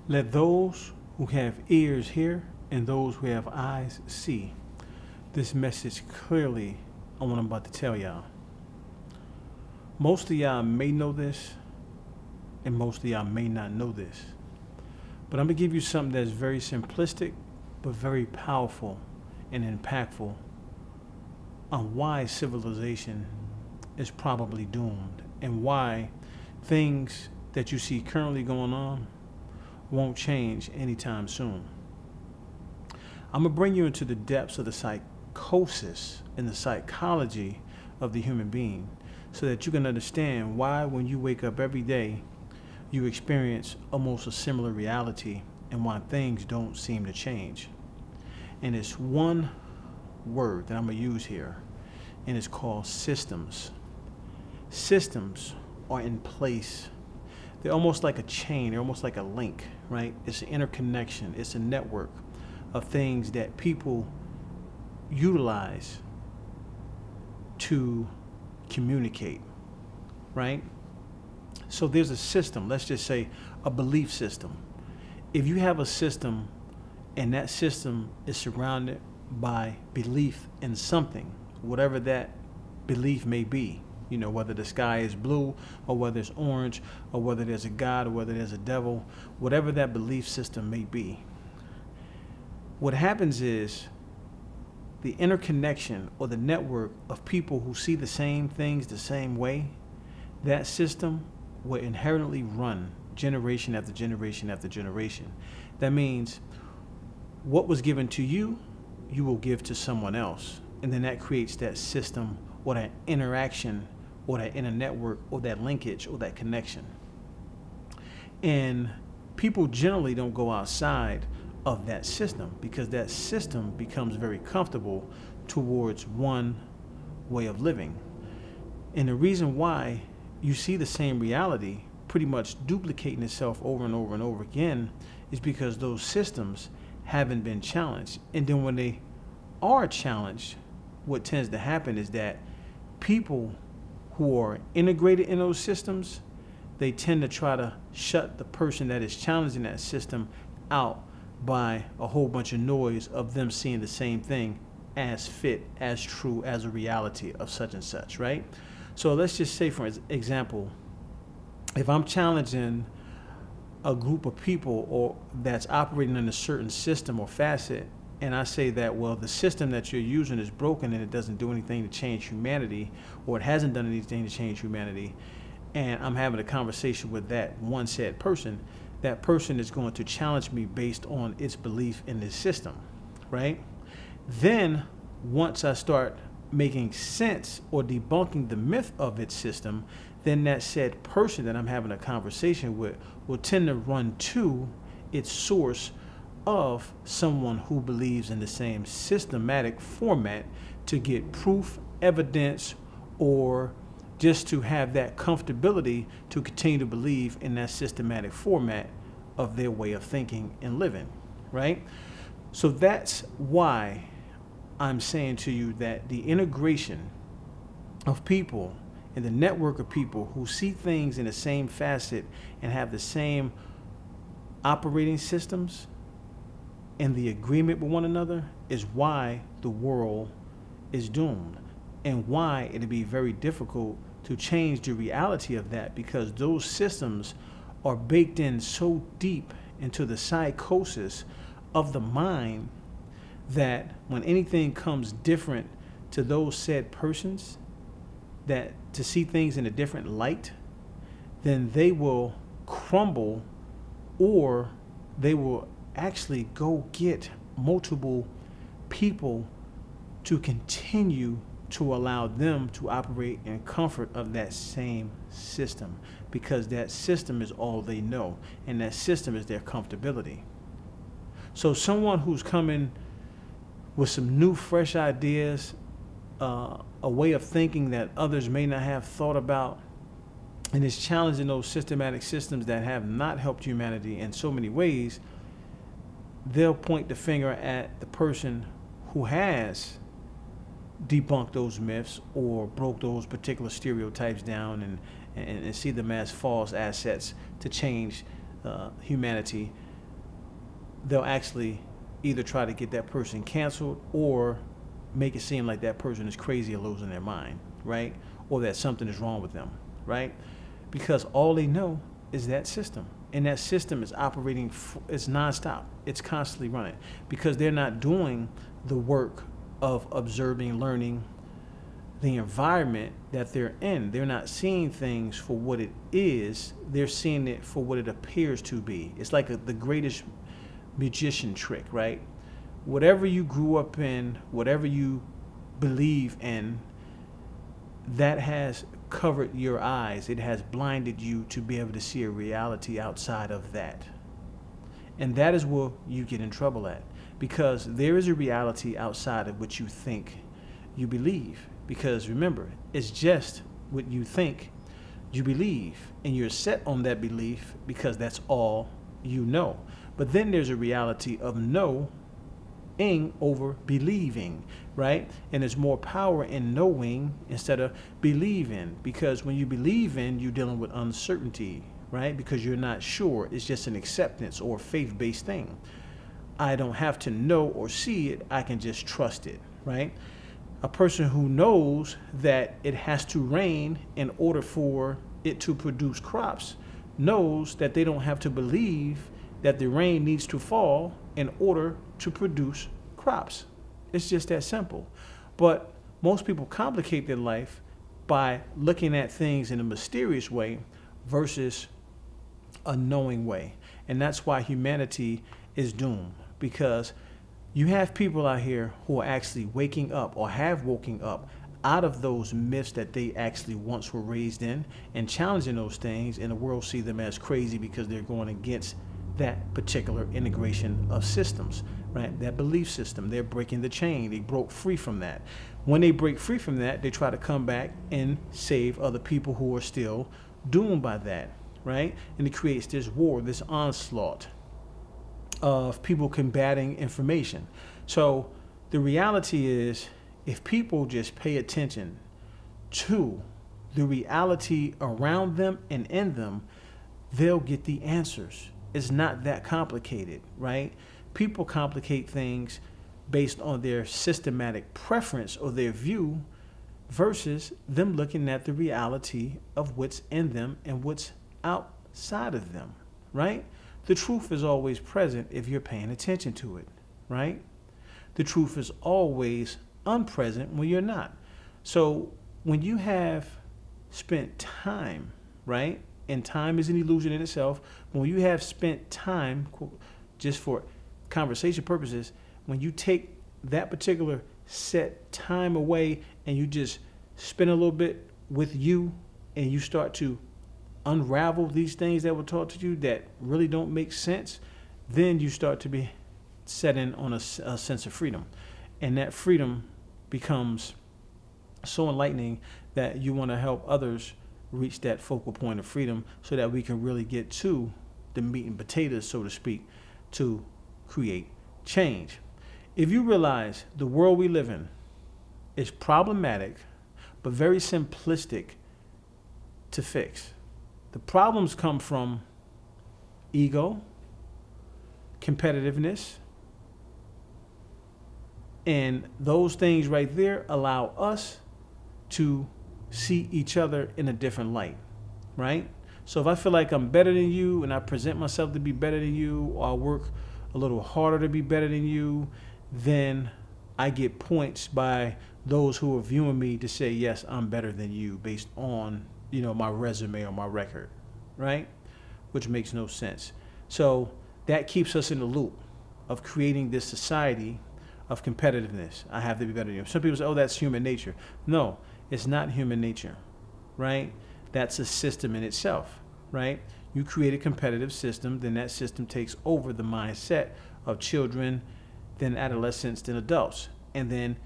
Let those who have ears hear and those who have eyes see. This message clearly on what I'm about to tell y'all. Most of y'all may know this, and most of y'all may not know this. But I'm going to give you something that's very simplistic, but very powerful and impactful on why civilization is probably doomed and why things that you see currently going on won't change anytime soon. I'm going to bring you into the depths of the psychosis and the psychology of the human being so that you can understand why when you wake up every day, you experience almost a similar reality and why things don't seem to change. And it's one word that I'm going to use here, and it's called systems. Systems are in place. They're almost like a chain, they're almost like a link, right? It's an interconnection, it's a network of things that people utilize to communicate, right? So there's a system, let's just say a belief system. If you have a system and that system is surrounded by belief in something, whatever that belief may be, you know, whether the sky is blue or whether it's orange or whether there's a God or whether there's a devil, whatever that belief system may be, what happens is the interconnection or the network of people who see the same things the same way, that system will inherently run generation after generation after generation. That means what was given to you, you will give to someone else. And then that creates that system or that interaction or that inner network or that linkage or that connection. And people generally don't go outside of that system because that system becomes very comfortable towards one way of living. And the reason why you see the same reality pretty much duplicating itself over and over and over again is because those systems haven't been challenged. And then when they are challenged, what tends to happen is that people who are integrated in those systems, they tend to try to shut the person that is challenging that system out by a whole bunch of noise of them seeing the same thing as fit, as true, as a reality of such and such, right? So let's just say, for example, if I'm challenging a group of people or that's operating in a certain system or facet, and I say that, well, the system that you're using is broken and it doesn't do anything to change humanity, or it hasn't done anything to change humanity, and I'm having a conversation with that one said person, that person is going to challenge me based on its belief in this system, right? Then once I start making sense or debunking the myth of its system, then that said person that I'm having a conversation with will tend to run to its source of someone who believes in the same systematic format to get proof, evidence, or just to have that comfortability to continue to believe in that systematic format of their way of thinking and living, right? So that's why I'm saying to you that the integration of people and the network of people who see things in the same facet and have the same operating systems and the agreement with one another is why the world is doomed and why it'll be very difficult to change the reality of that, because those systems are baked in so deep into the psychosis of the mind that when anything comes different to those said persons, that to see things in a different light, then they will crumble, or they will actually go get multiple people to continue to allow them to operate in comfort of that same system, because that system is all they know and that system is their comfortability. So someone who's coming with some new fresh ideas, a way of thinking that others may not have thought about, and is challenging those systematic systems that have not helped humanity in so many ways, they'll point the finger at the person who has debunked those myths or broke those particular stereotypes down and see them as false assets to change humanity they'll actually either try to get that person canceled or make it seem like that person is crazy or losing their mind, right? Or that something is wrong with them, right? Because all they know is that system. And that system is operating, it's nonstop. It's constantly running because they're not doing the work of observing, learning the environment that they're in. They're not seeing things for what it is. They're seeing it for what it appears to be. It's like the greatest magician trick, right? Whatever you grew up in, whatever you believe in, that has covered your eyes. It has blinded you to be able to see a reality outside of that. And that is where you get in trouble at. Because there is a reality outside of what you think you believe. Because remember, it's just what you think you believe. And you're set on that belief because that's all you know. But then there's a reality of knowing over believing, right? And there's more power in knowing instead of believing. Because when you believe in, you're dealing with uncertainty, right? Because you're not sure. It's just an acceptance or faith-based thing. I don't have to know or see it. I can just trust it, right? A person who knows that it has to rain in order for it to produce crops knows that they don't have to believe that the rain needs to fall in order to produce crops. It's just that simple. But most people complicate their life by looking at things in a mysterious way versus a knowing way. And that's why humanity is doomed, because you have people out here who are actually waking up or have woken up out of those myths that they actually once were raised in and challenging those things, and the world see them as crazy because they're going against that particular integration of systems, right? That belief system. They're breaking the chain. They broke free from that. When they break free from that, they try to come back and save other people who are still doomed by that, right? And it creates this war, this onslaught of people combating information. So the reality is, if people just pay attention to the reality around them and in them, they'll get the answers. It's not that complicated, right? People complicate things based on their systematic preference or their view versus them looking at the reality of what's in them and what's outside of them, right? The truth is always present if you're paying attention to it, right? The truth is always unpresent when you're not. So when you have spent time, right? And time is an illusion in itself. When you have spent time, just for conversation purposes, when you take that particular set time away and you just spend a little bit with you and you start to unravel these things that were taught to you that really don't make sense, then you start to be set in on a sense of freedom. And that freedom becomes so enlightening that you want to help others reach that focal point of freedom so that we can really get to the meat and potatoes, so to speak, to create change. If you realize the world we live in is problematic, but very simplistic to fix. The problems come from ego, competitiveness, and those things right there allow us to see each other in a different light, right? So if I feel like I'm better than you and I present myself to be better than you, or I work a little harder to be better than you, then I get points by those who are viewing me to say, yes, I'm better than you based on, my resume or my record, right? Which makes no sense. So that keeps us in the loop of creating this society of competitiveness. I have to be better than you. Some people say, oh, that's human nature. No, it's not human nature, right? That's a system in itself, right? You create a competitive system, then that system takes over the mindset of children, then adolescents, then adults. And then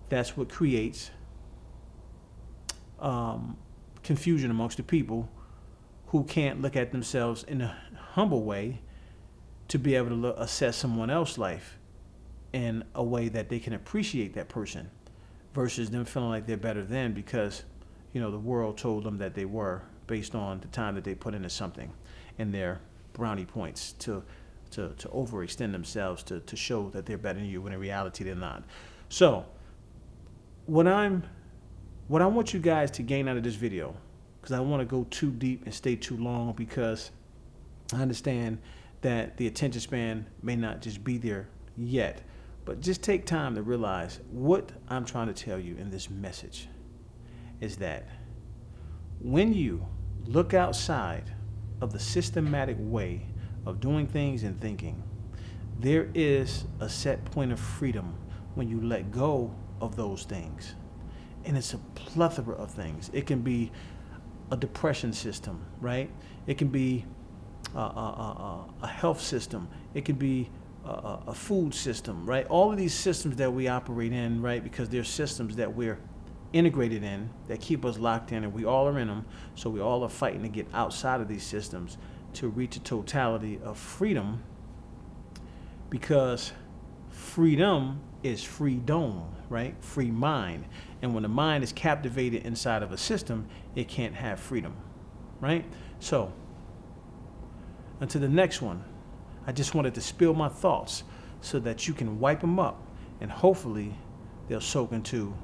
that's what creates confusion amongst the people who can't look at themselves in a humble way to be able to assess someone else's life in a way that they can appreciate that person versus them feeling like they're better than because, the world told them that they were based on the time that they put into something and their brownie points to to overextend themselves to show that they're better than you when in reality they're not. So what I want you guys to gain out of this video, because I don't want to go too deep and stay too long, because I understand that the attention span may not just be there yet, but just take time to realize what I'm trying to tell you in this message is that when you look outside of the systematic way of doing things and thinking, there is a set point of freedom when you let go of those things. And it's a plethora of things. It can be a depression system, right? It can be a health system. It can be a food system, right? All of these systems that we operate in, right? Because they're systems that we're integrated in that keep us locked in, and we all are in them. So we all are fighting to get outside of these systems to reach a totality of freedom, because freedom is freedom, right? Free mind. And when the mind is captivated inside of a system, it can't have freedom, right? So until the next one, I just wanted to spill my thoughts so that you can wipe them up, and hopefully they'll soak into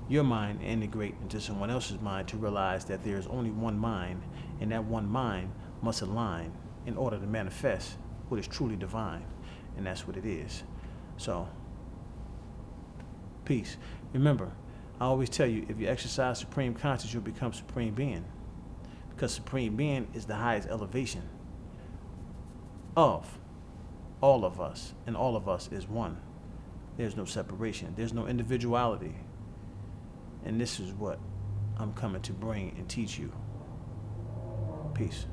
your mind and integrate into someone else's mind to realize that there's only one mind, and that one mind must align in order to manifest what is truly divine, and that's what it is. So, peace. Remember, I always tell you, if you exercise supreme consciousness, you'll become supreme being, because supreme being is the highest elevation of all of us, and all of us is one. There's no separation. There's no individuality. And this is what I'm coming to bring and teach you. Peace.